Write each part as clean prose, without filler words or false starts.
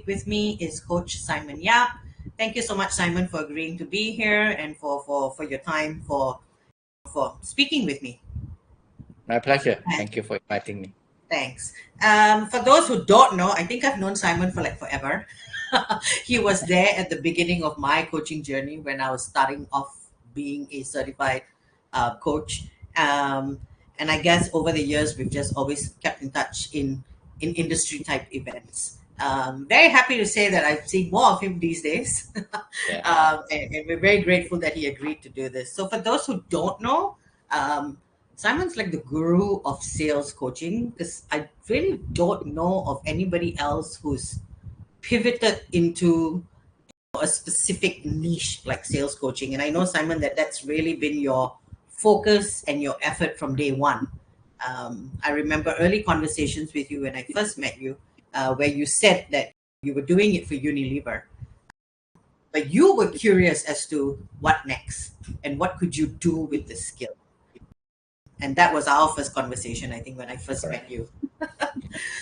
with me is Coach Simon Yap. Thank you so much, Simon, for agreeing to be here and for your time for speaking with me. My pleasure. Thank you for inviting me. Thanks. For those who don't know, I think I've known Simon for like forever. He was there at the beginning of my coaching journey when I was starting off being a certified coach. And I guess over the years, we've just always kept in touch in industry type events. Very happy to say that I've seen more of him these days. Yeah. And we're very grateful that he agreed to do this. So, for those who don't know, Simon's like the guru of sales coaching because I really don't know of anybody else who's pivoted into a specific niche like sales coaching. And I know, Simon, that that's really been your focus and your effort from day one. I remember early conversations with you when I first met you, where you said that you were doing it for Unilever, but you were curious as to what next and what could you do with the skill. And that was our first conversation, I think, when I first met you.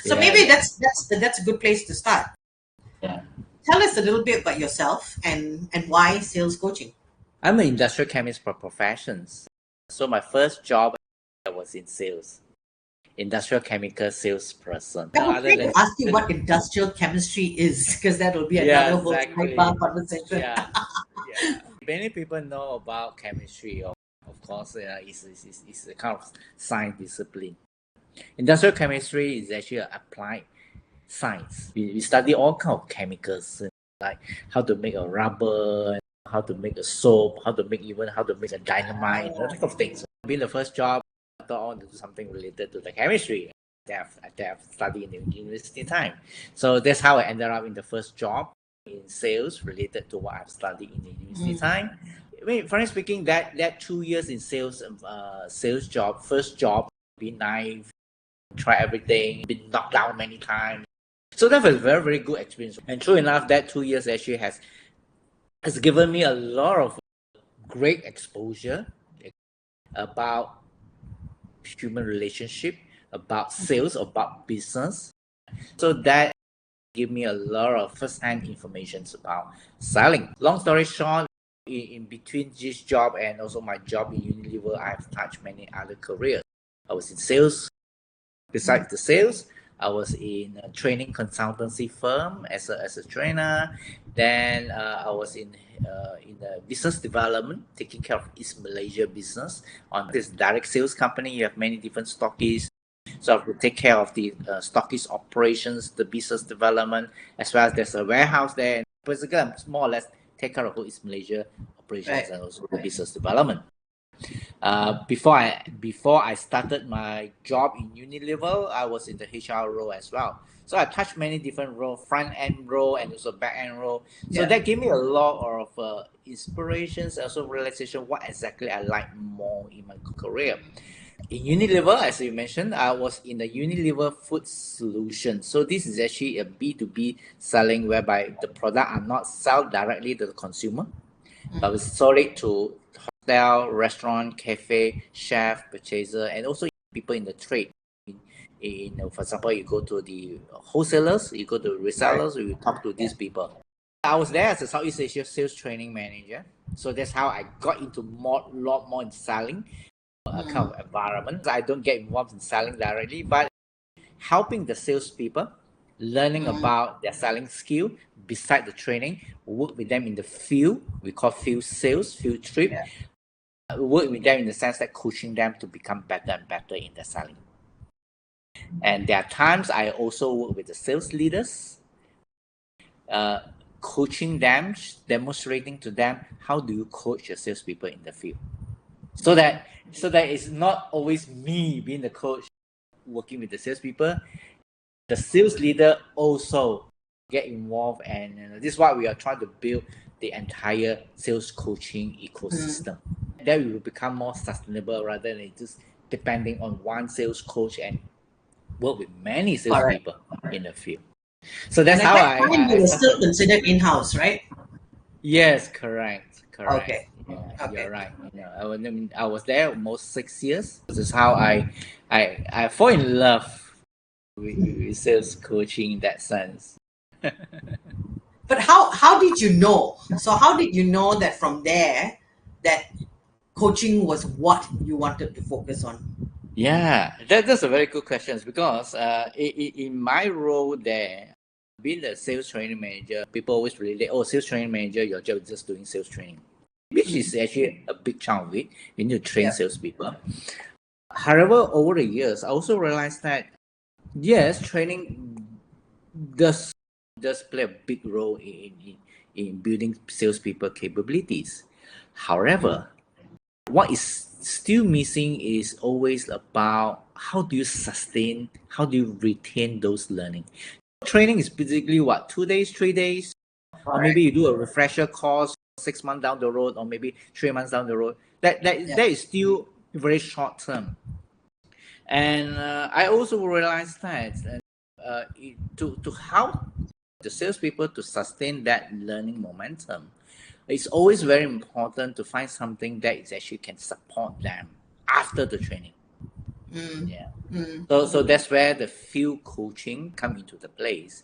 So Yeah. maybe that's a good place to start. Yeah. Tell us a little bit about yourself and why sales coaching. I'm an industrial chemist for professions. So my first job was in sales, industrial chemical salesperson. I would like to ask you what industrial chemistry is, because that will be another whole sidebar conversation. Yeah. Many people know about chemistry, of course. It's a kind of science discipline. Industrial chemistry is actually an applied science. We study all kinds of chemicals, like how to make a rubber, how to make a soap, how to make a dynamite, that kind of things. Being the first job, I thought I want to do something related to the chemistry that I've studied in the university time. So that's how I ended up in the first job in sales related to what I've studied in the university time. I mean, frankly speaking, that 2 years in sales job, first job, be naive, try everything, been knocked down many times. So that was a very, very good experience. And true enough, that 2 years actually has given me a lot of great exposure about human relationship, about sales, about business. So that gave me a lot of first-hand information about selling. Long story short, in between this job and also my job in Unilever, I've touched many other careers. I was in sales. Besides the sales, I was in a training consultancy firm as a trainer. Then I was in the business development, taking care of East Malaysia business. On this direct sales company, you have many different stockists. So I have to take care of the stockist operations, the business development, as well as there's a warehouse there. And basically, I'm more or less take care of whole East Malaysia operations and also the business development. Before I started my job in Unilever, I was in the HR role as well. So I touched many different roles, front end role and also back end role. So that gave me a lot of inspirations, also realization what exactly I like more in my career. In Unilever, as you mentioned, I was in the Unilever Food Solution. So this is actually a B2B selling whereby the product are not sold directly to the consumer, but we sold it to hotel, restaurant, cafe, chef, purchaser, and also people in the trade. For example, you go to the wholesalers, you go to resellers, you talk to these people. I was there as a Southeast Asia sales training manager. So that's how I got into lot more in selling. Kind of environment. I don't get involved in selling directly, but helping the salespeople, learning about their selling skill, beside the training, work with them in the field. We call field sales, field trip. Work with them in the sense that coaching them to become better and better in their selling. And there are times I also work with the sales leaders, coaching them, demonstrating to them how do you coach your salespeople in the field. So that it's not always me being the coach working with the salespeople. The sales leader also get involved, and this is why we are trying to build the entire sales coaching ecosystem. That we will become more sustainable rather than just depending on one sales coach and work with many salespeople in the field. So that's how you were still considered in-house, right? Yes, correct. Okay. You're right. I was there almost 6 years. This is how I fall in love with sales coaching in that sense. But how did you know? So how did you know that from there that coaching was what you wanted to focus on? Yeah, that's a very good question because in my role there, being the sales training manager, people always relate, oh, sales training manager, your job is just doing sales training, which Mm. is actually a big chunk of it. You need to train Yeah. salespeople. However, over the years, I also realized that yes, training does does play a big role in building salespeople capabilities. Mm. However, what is still missing is always about how do you sustain, how do you retain those learning. Training is basically what, 2 days, 3 days, or maybe Correct. you do a refresher course 6 months down the road, or maybe 3 months down the road. Yeah. That is still very short term. And I also realized that to help the salespeople to sustain that learning momentum, it's always very important to find something that is actually can support them after the training. Mm. Yeah. Mm. So that's where the field coaching come into the place.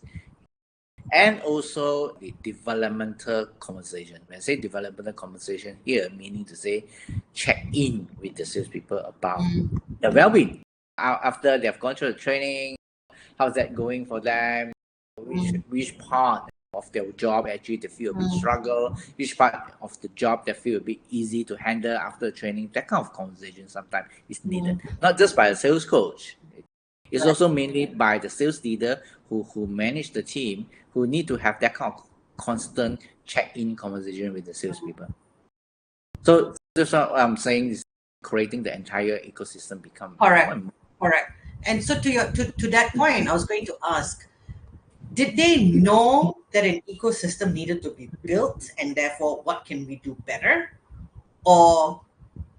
And also the developmental conversation. When I say developmental conversation here, meaning to say check in with the salespeople about Mm. their well-being. After they've gone through the training, how's that going for them? Mm. Which part of their job actually they feel a bit Mm. struggle? Which part of the job they feel a bit easy to handle after training? That kind of conversation sometimes is needed, Mm. not just by a sales coach. It's Right. also mainly by the sales leader who manage the team, who need to have that kind of constant check-in conversation with the salespeople. So that's what I'm saying is creating the entire ecosystem become more Correct. and more. Correct. And so to that point, I was going to ask, did they know that an ecosystem needed to be built and therefore what can we do better? Or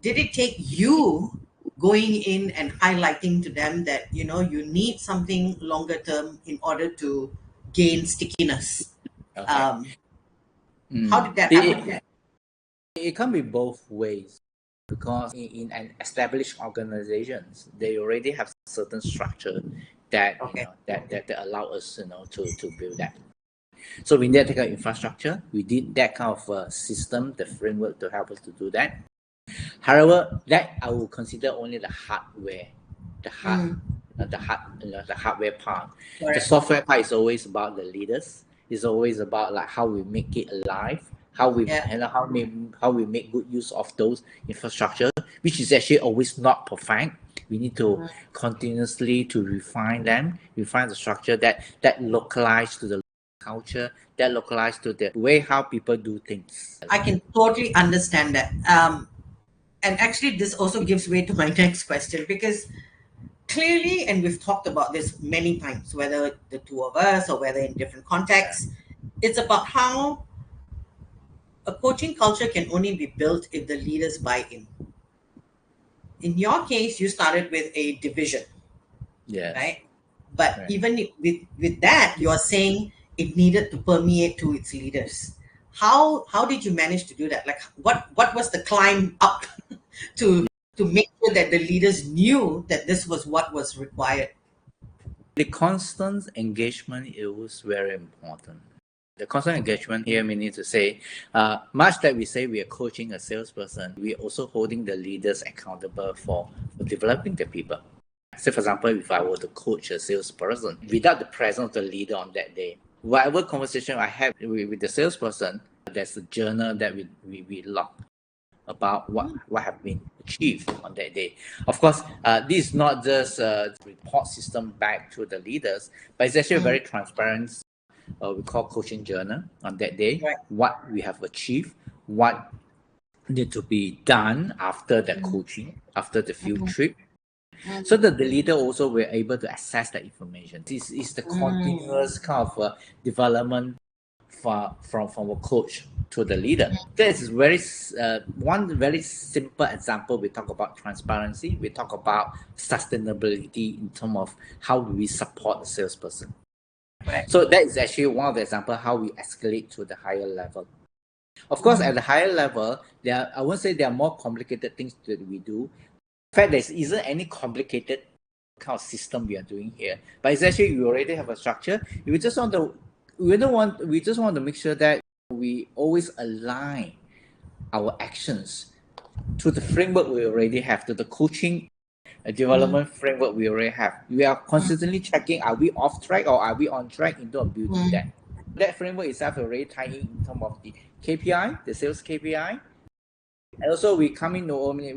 did it take you going in and highlighting to them that you need something longer term in order to gain stickiness? Okay. um, how Mm. did that happen? It can be both ways because in an established organizations, they already have certain structure that Okay. that allow us to build that. So we need that kind of infrastructure. We did that kind of system, the framework to help us to do that. However, that I will consider only the hardware, the hard, Mm, the hardware part. The correct. software part is always about the leaders. It's always about like how we make it alive, how we Yeah. how we make good use of those infrastructure, which is actually always not perfect. We need to Mm. continuously to refine them, refine the structure that localize to the culture, that localize to the way how people do things. I can totally understand that. And actually, this also gives way to my next question, because clearly, and we've talked about this many times, whether the two of us or whether in different Yeah. contexts, it's about how a coaching culture can only be built if the leaders buy in. In your case, you started with a division, Yes. right? But Right. even with that, you're saying it needed to permeate to its leaders. How did you manage to do that? Like, what was the climb up to to make sure that the leaders knew that this was what was required? The constant engagement is very important. The constant engagement here meaning to say, much that we say we are coaching a salesperson, we are also holding the leaders accountable for developing the people. Say, for example, if I were to coach a salesperson, without the presence of the leader on that day, whatever conversation I have with the salesperson, there's a journal that we log about what have been achieved on that day. Of course, this is not just a report system back to the leaders, but it's actually a Mm, very transparent, we call coaching journal on that day, right. what we have achieved, what need to be done after the Mm, coaching, after the field mm, trip, so mm, that the leader also were able to access that information. This is the mm, continuous kind of development from a coach to the leader. That is very one very simple example. We talk about transparency. We talk about sustainability in terms of how do we support the salesperson. right. So that is actually one of the example how we escalate to the higher level. Of course, Mm, at the higher level, I won't say there are more complicated things that we do. In fact, there isn't any complicated kind of system we are doing here. But it's actually we already have a structure. If you just want to We just want to make sure that we always align our actions to the framework we already have, to the coaching development framework we already have. We are constantly checking, are we off track or are we on track in terms of building that. That framework itself already tied in terms of the KPI, the sales KPI. And also we come in,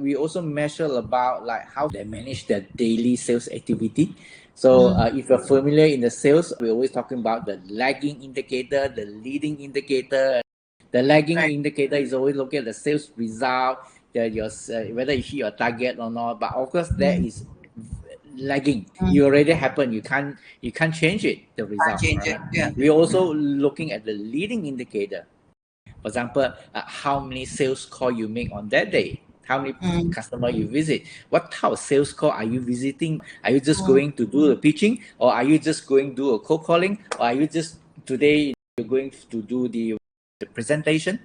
we also measure about like how they manage their daily sales activity. So if you're familiar in the sales, we're always talking about the lagging indicator, the leading indicator. The lagging Right. indicator is always looking at the sales result, whether you hit your target or not. But of course, that is lagging. It already happened. You can't change it. The Can't result, change it. right? Yeah. We're also looking at the leading indicator. For example, how many sales call you make on that day, how many customer you visit, what type of sales call are you visiting? Are you just going to do the pitching, or are you just going to do a cold calling, or are you just today you're going to do the presentation?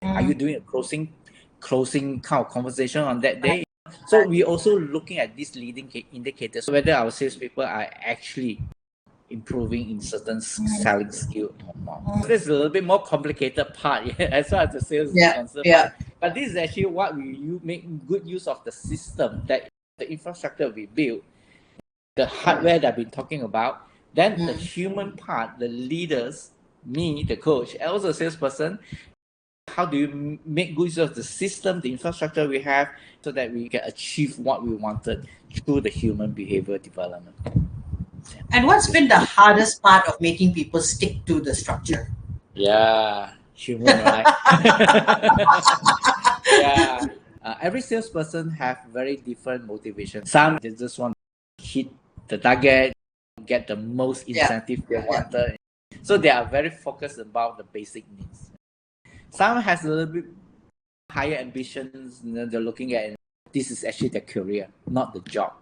Are you doing a closing kind of conversation on that day? So we're also looking at these leading indicators, whether our salespeople are actually improving in certain selling skill or not. So this is a little bit more complicated part, yeah, as far as the sales is Yeah. concerned. Yeah. But this is actually what you make good use of the system, that the infrastructure we build, the hardware that I've been talking about, then the human part, the leaders, me, the coach, and also the salesperson. How do you make good use of the system, the infrastructure we have, so that we can achieve what we wanted through the human behavior development? And what's been the hardest part of making people stick to the structure? Yeah, human, right? Yeah. Every salesperson have very different motivation. Some they just want to hit the target, get the most Yeah. incentive they Yeah. wanted. So they are very focused about the basic needs. Some has a little bit higher ambitions. They're looking at this is actually their career, not the job.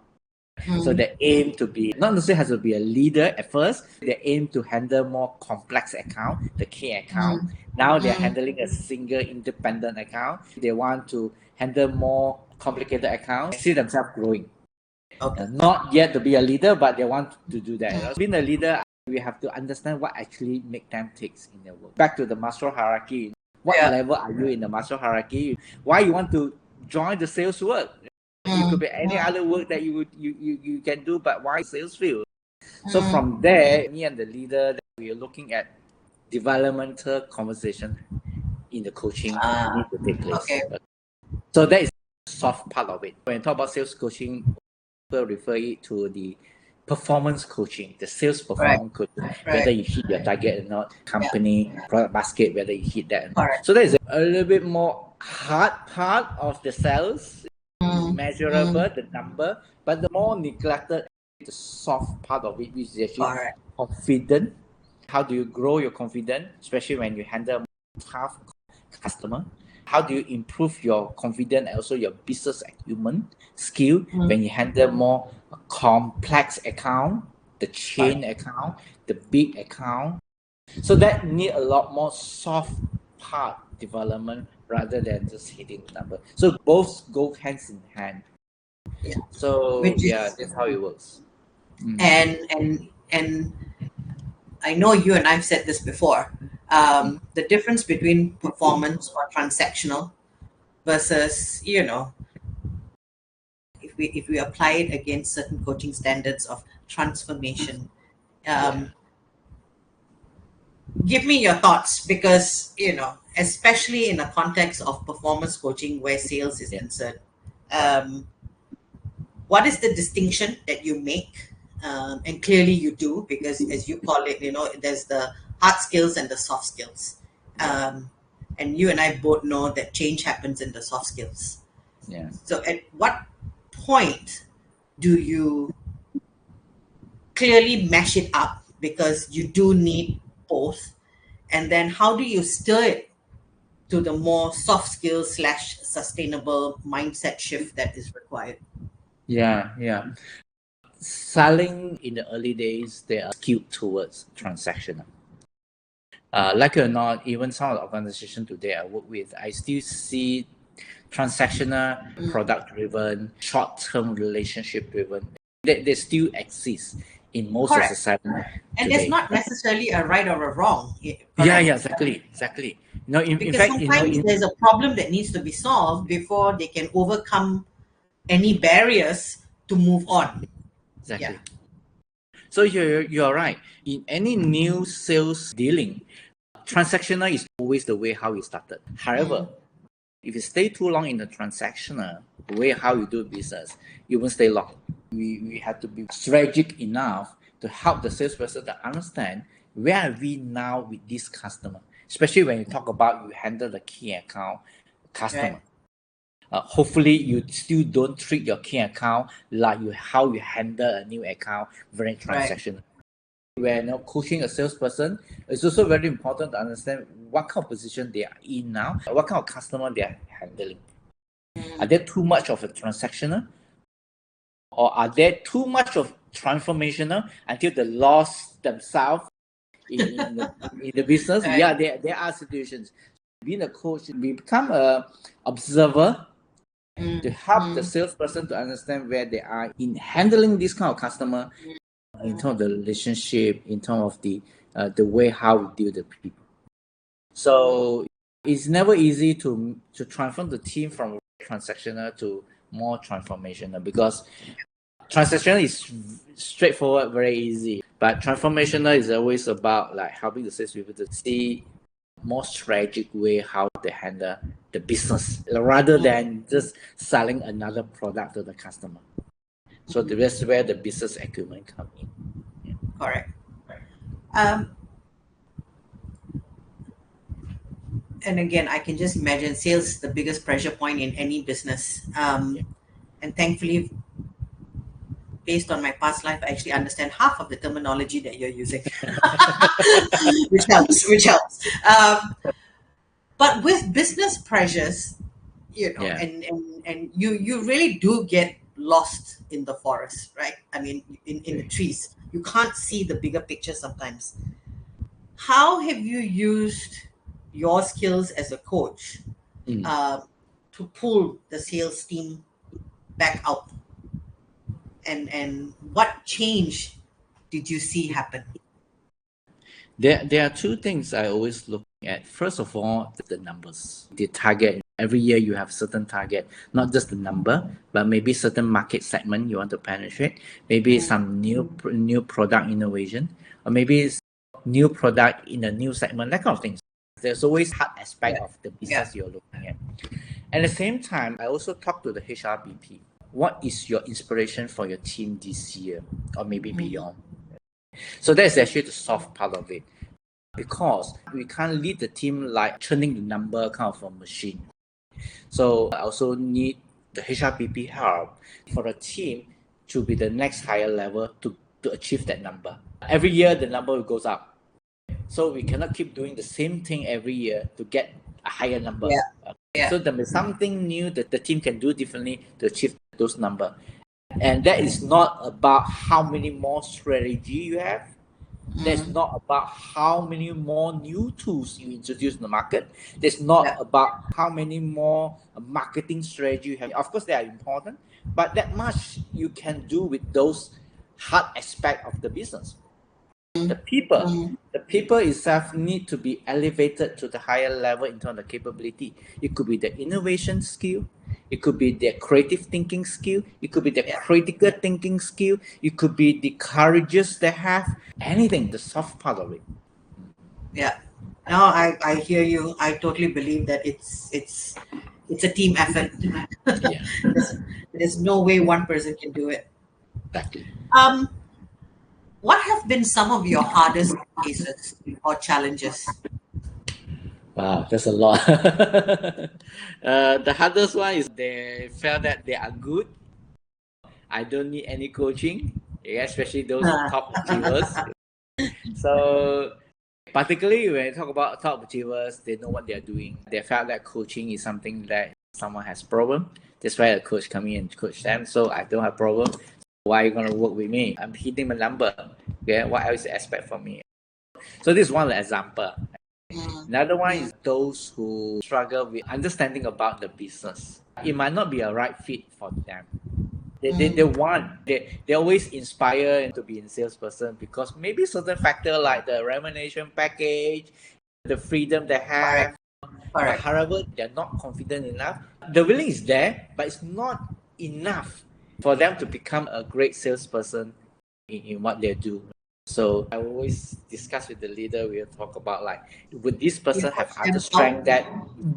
So they aim to be, not necessarily has to be a leader at first. They aim to handle more complex account, the key account. Now they're handling a single independent account. They want to handle more complicated accounts, see themselves growing. Okay. Not yet to be a leader, but they want to do that. Being a leader, we have to understand what actually make them ticks in their work. Back to the Maslow hierarchy. What Yeah. level are you in the Maslow hierarchy? Why you want to join the sales work? It could be any other work that you can do, but why sales field? So from there, me and the leader, we are looking at developmental conversation in the coaching need to take place. Okay. So that is the soft part of it. When you talk about sales coaching, people refer it to the performance coaching, the sales Right. performance coaching, whether Right. you hit your target or not, Yeah. company, product basket, whether you hit that or not. Correct. So that is a little bit more hard part of the sales, measurable, the number, but the more neglected, the soft part of it, which is actually Correct. confident. How do you grow your confidence, especially when you handle tough customer? How do you improve your confidence and also your business acumen skill when you handle more complex account, the chain account, the big account? So that need a lot more soft part development rather than just hitting the number. So both go hands in hand. Yeah. So Which yeah, is that's how it works. and I know you and I've said this before. The difference between performance or transactional versus, if we apply it against certain coaching standards of transformation. Yeah. Give me your thoughts, because especially in a context of performance coaching where sales is Yeah. concerned. What is the distinction that you make? And clearly you do, because as you call it, there's the hard skills and the soft skills. And you and I both know that change happens in the soft skills. Yeah. So at what point do you clearly mash it up, because you do need both? And then how do you stir it to the more soft skills / sustainable mindset shift that is required? Yeah. Selling in the early days, they are skewed towards transactional. Like it or not, even some of the organizations today I work with, I still see transactional, product driven, short term relationship driven. They still exist in most of Correct. society And there's today. not necessarily a right or a wrong. Yeah, Correct. yeah, exactly. In Because fact, sometimes there's a problem that needs to be solved before they can overcome any barriers to move on. Yeah. exactly. So you're right. In any new sales dealing, transactional is always the way how you started. However, Mm. if you stay too long in the transactional way how you do business, you won't stay long. We have to be strategic enough to help the salesperson to understand where are we now with this customer. Especially when you talk about you handle the key account Right. customer. Hopefully you still don't treat your key account like you how you handle a new account very Right. transactional. When coaching a salesperson, it's also very important to understand what kind of position they are in now, what kind of customer they are handling. Are there too much of a transactional, or are there too much of transformational until they lost themselves in the business? Right. Yeah, there are situations. Being a coach, we become a observer to Mm. help the Mm. salesperson to understand where they are in handling this kind of customer, in terms of the relationship, in terms of the way how we deal with people. So it's never easy to transform the team from transactional to more transformational, because transactional is straightforward, very easy, but transformational is always about like helping the salespeople to see more strategic way how they handle the business rather than just selling another product to the customer. So that's where the business acumen come in. Yeah. Correct. Um, and again, I can just imagine sales is the biggest pressure point in any business. Yeah. And thankfully, based on my past life, I actually understand half of the terminology that you're using, which helps. Which helps. But with business pressures, Yeah. and you really do get lost in the forest, right? I mean, in the trees, you can't see the bigger picture sometimes. How have you used your skills as a coach Mm. uh, to pull the sales team back out, and what change did you see happen? There are two things I always look at. First of all, the numbers, the target. Every year you have certain target, not just the number, but maybe certain market segment you want to penetrate. Maybe some new product innovation, or maybe new product in a new segment. That kind of things. There's always hard aspect Yeah. of the Yeah. business you're looking at. At the same time, I also talk to the HRBP. What is your inspiration for your team this year, or maybe Mhm. beyond? So that's actually the soft part of it, because we can't lead the team like turning the number kind of a machine. So I also need the HRBP help for the team to be the next higher level to achieve that number. Every year the number goes up. So we cannot keep doing the same thing every year to get a higher number. Yeah. Yeah. So there is something new that the team can do differently to achieve those numbers. And that is not about how many more strategy you have. That's Mm. not about how many more new tools you introduce in the market. That's not Yeah. about how many more marketing strategy you have. Of course, they are important, but that much you can do with those hard aspect of the business. The people, Mm. the people itself need to be elevated to the higher level in terms of capability. It could be the innovation skill, it could be their creative thinking skill, it could be the Yeah. critical thinking skill, it could be the courageous they have, anything, the soft part of it. Yeah. No, I hear you. I totally believe that it's a team effort. Yeah, there's, there's no way one person can do it. exactly. Um, what have been some of your hardest cases or challenges? Wow, that's a lot. The hardest one is they felt that they are good. I don't need any coaching, yeah, especially those top achievers. So particularly when you talk about top achievers, they know what they are doing. They felt that coaching is something that someone has problem. That's why a coach come in and coach them. So I don't have problem. Why are you gonna work with me? I'm hitting my number. Okay, what else you expect from me? So this is one example. Mm. Another one Mm. is those who struggle with understanding about the business. It might not be a right fit for them. They want, they always inspire to be in salesperson because maybe certain factor like the remuneration package, the freedom they have. Correct. But Correct. however, they're not confident enough. The willing is there, but it's not enough for them to become a great salesperson in what they do. So I always discuss with the leader. We'll talk about like, would this You person have coach other them out. strength that,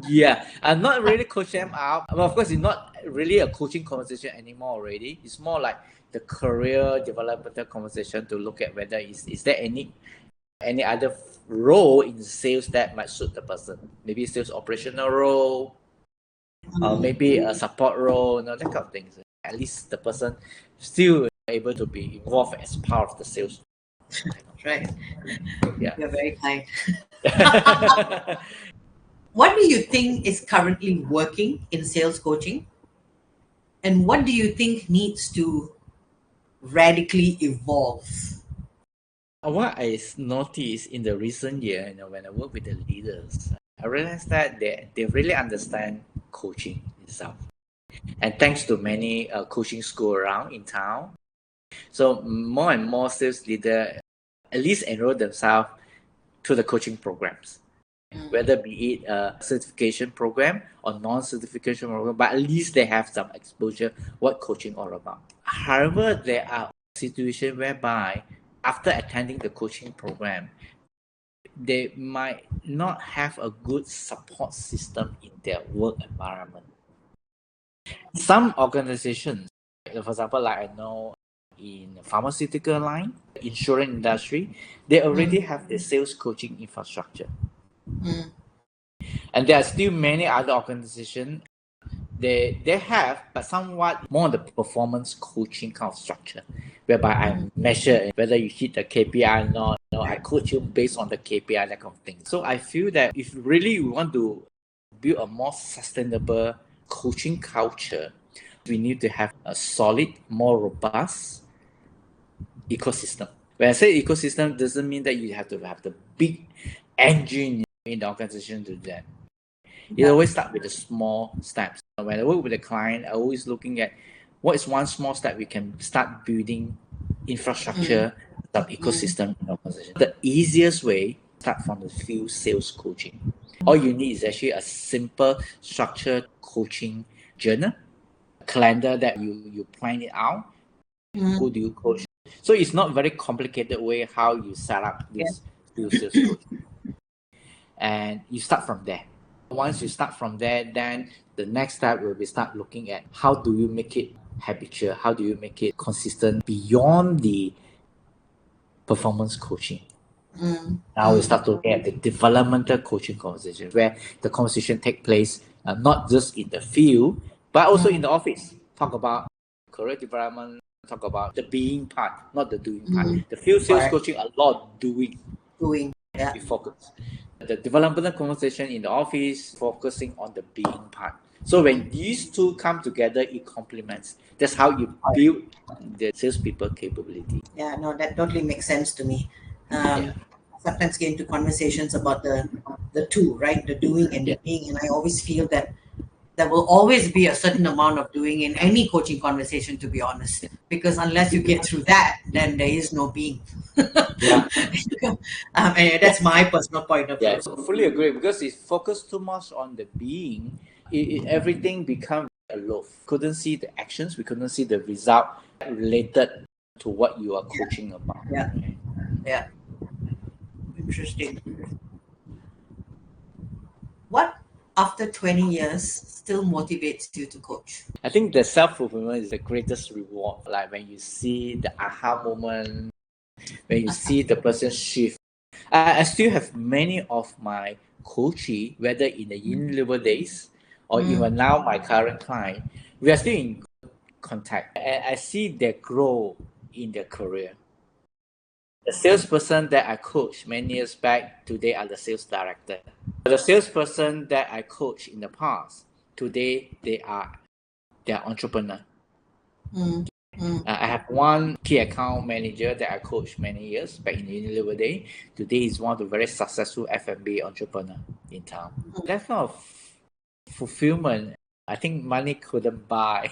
yeah, I'm not really coach them out. Well, of course, it's not really a coaching conversation anymore already. It's more like the career developmental conversation to look at whether is there any other role in sales that might suit the person. Maybe sales operational role, or maybe a support role, that kind of things. At least the person still able to be involved as part of the sales. Right. Yeah. You're very kind. What do you think is currently working in sales coaching? And what do you think needs to radically evolve? What I noticed in the recent year, when I work with the leaders, I realized that they really understand coaching itself. And thanks to many coaching school around in town, so more and more sales leaders at least enroll themselves to the coaching programs, whether be it a certification program or non-certification program, but at least they have some exposure what coaching all about. However, there are situations whereby after attending the coaching program, they might not have a good support system in their work environment. Some organizations, for example, like I know in the pharmaceutical line, insurance industry, they already have the sales coaching infrastructure. Mm. And there are still many other organizations they have, but somewhat more the performance coaching kind of structure, whereby I measure whether you hit the KPI or not. I coach you based on the KPI, that kind of thing. So I feel that if really we want to build a more sustainable coaching culture, we need to have a solid, more robust ecosystem. When I say ecosystem, doesn't mean that you have to have the big engine in the organization to do that. You always start with the small steps. When I work with a client, I always looking at what is one small step we can start building infrastructure, some ecosystem in the organization. The easiest way, start from the field sales coaching. All you need is actually a simple structured coaching journal, calendar that you plan it out. Who do you coach? So it's not very complicated way how you set up this field sales coaching. And you start from there. Once you start from there, then the next step will be start looking at how do you make it habitual, how do you make it consistent beyond the performance coaching. Now we start looking at the developmental coaching conversation, where the conversation take place not just in the field, but also in the office. Talk about career development, talk about the being part, not the doing part. The field sales Correct. coaching, a lot doing. Doing. Yeah. We focus. The developmental conversation in the office, focusing on the being part. So when these two come together, it complements. That's how you build the salespeople capability. Yeah, no, that totally makes sense to me. Yeah. Sometimes get into conversations about the two, right? The doing and Yeah. the being, and I always feel that there will always be a certain amount of doing in any coaching conversation, to be honest, because unless you get through that, then there is no being. Yeah. And that's my personal point of view. Yeah. Fully agree, because it focused too much on the being, everything become a loaf. Couldn't see the actions, we couldn't see the result related to what you are coaching about. Yeah. Yeah. Interesting. What after 20 years still motivates you to coach? I think the self-fulfillment is the greatest reward. Like when you see the aha moment, when you see the person shift. I still have many of my coachee, whether in the Unilever days or even now my current client, we are still in contact. I see their grow in their career. The salesperson that I coached many years back, today are the sales director. The salesperson that I coached in the past, today they are entrepreneur. I have one key account manager that I coached many years back in Unilever day. Today he's one of the very successful F&B entrepreneur in town. That kind of fulfillment I think money couldn't buy.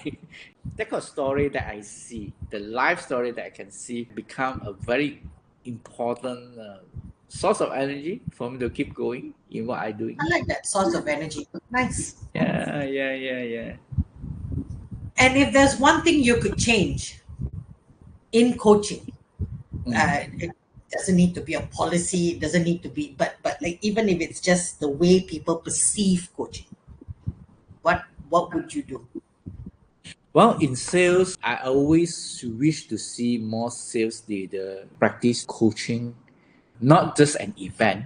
That kind of story that I see, the life story that I can see, become a very important source of energy for me to keep going in what I'm I doing. like that source of energy. Nice. Yeah. And if there's one thing you could change in coaching, Mm. it doesn't need to be a policy. It doesn't need to be, but like even if it's just the way people perceive coaching, what would you do? Well, in sales, I always wish to see more sales leader practice coaching, not just an event,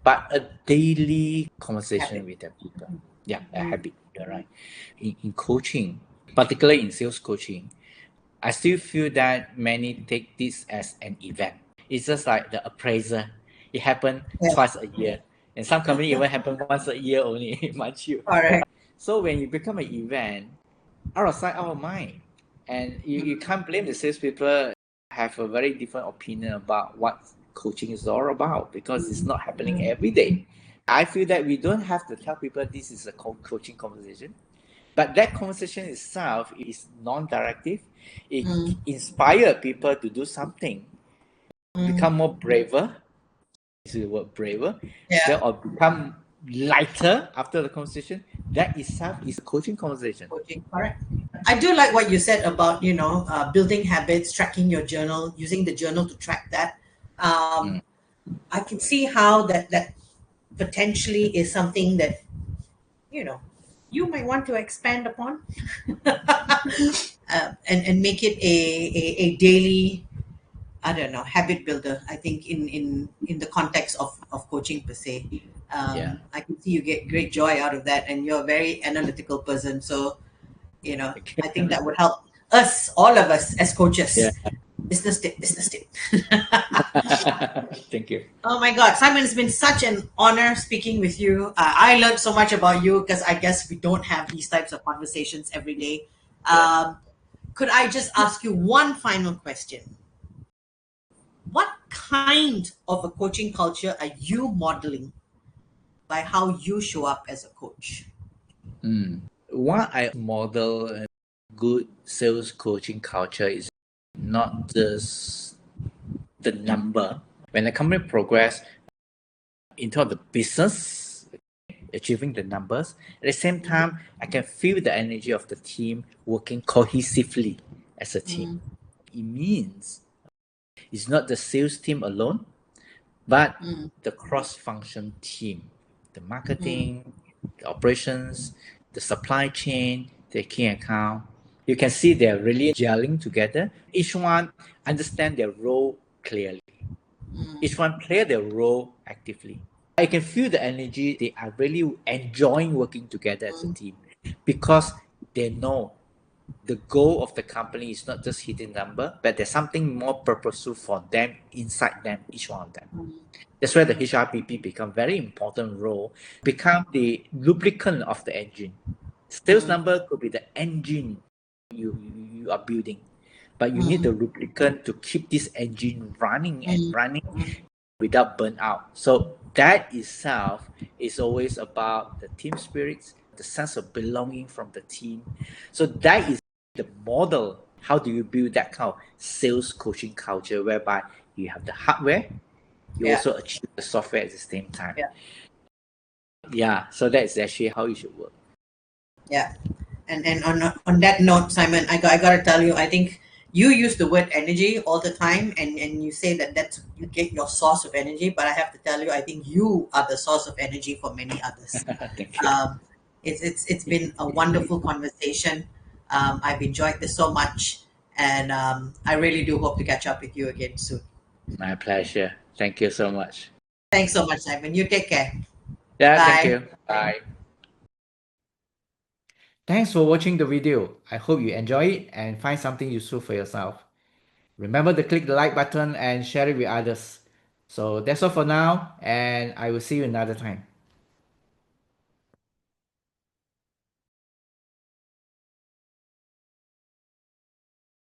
but a daily conversation Habit. with the people. Yeah, a Mm, habit. You're right. In coaching, particularly in sales coaching, I still feel that many take this as an event. It's just like the appraiser. It happened yeah. twice a year. And some company even happen once a year only, mind you. Correct. So when you become an event, out of sight, out of mind. And you can't blame the salespeople have a very different opinion about what coaching is all about because it's not happening every day. I feel that we don't have to tell people this is a coaching conversation, but that conversation itself is non-directive. It Mm, inspires people to do something, mm, become more braver. Is the word braver? yeah. Then or become lighter after the conversation. That itself is a coaching conversation. Coaching. Correct. I do like what you said about building habits, tracking your journal, using the journal to track that. Mm. I can see how that potentially is something that you know you might want to expand upon, and make it a daily, I don't know, habit builder. I think in the context of coaching per se, Yeah. I can see you get great joy out of that, and you're a very analytical person. So I think that would help us, all of us as Yeah. coaches. Business tip, business tip. Thank you. Oh my God, Simon, it's been such an honor speaking with you. I learned so much about you because I guess we don't have these types of conversations every day. Yeah. Could I just ask you one final question? What kind of a coaching culture are you modeling by how you show up as a coach? Mm. What I model a good sales coaching culture is not just the number. When the company progress into the business, achieving the numbers, at the same time, I can feel the energy of the team working cohesively as a team. Mm, It means it's not the sales team alone, but mm, the cross-function team, the mm, marketing, the operations, the supply chain, the key account. You can see they're really gelling together. Each one understand their role clearly. mm, Each one play their role actively. I can feel the energy. They are really enjoying working together as a mm, team because they know the goal of the company is not just hitting number, but there's something more purposeful for them inside them, each one of them. mm, That's where the HRBP become very important role, become the lubricant of the engine. Sales mm, number could be the engine you are building, but you need the mm, lubricant to keep this engine running and mm, running mm, without burnout. So that itself is always about the team spirits, the sense of belonging from the team. So that is the model. How do you build that kind of sales coaching culture whereby you have the hardware, you yeah, also achieve the software at the same time? yeah, Yeah, so that's actually how it should work. yeah. And on that note, Simon, I got to tell you, I think you use the word energy all the time, and you say that that's you get your source of energy. But I have to tell you, I think you are the source of energy for many others. Thank you. Um, it's been a wonderful conversation. I've enjoyed this so much, and I really do hope to catch up with you again soon. My pleasure. Thank you so much. Thanks so much, Simon. You take care. Yeah, thank Bye. you. Bye. Thanks for watching the video. I hope you enjoy it and find something useful for yourself. Remember to click the like button and share it with others. So that's all for now, and I will see you another time.